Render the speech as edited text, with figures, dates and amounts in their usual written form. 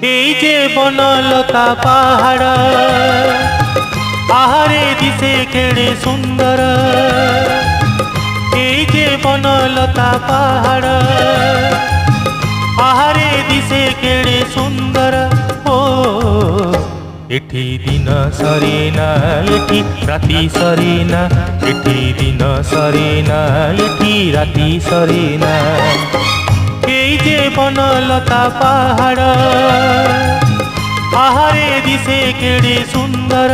এই যে বনলতা পাহাড় আহারে দিশে কেড়ে সুন্দর। এই যে বনলতা পাহাড় আহারে দিশে কেড়ে সুন্দর। ও এটি দিন সরে না, এটি রাতি সরে না, এটি দিন সরে না, এটি রাতি সরে না। এই যে বনলতা পাহাড় আহারে দিশে কেড়ে সুন্দর।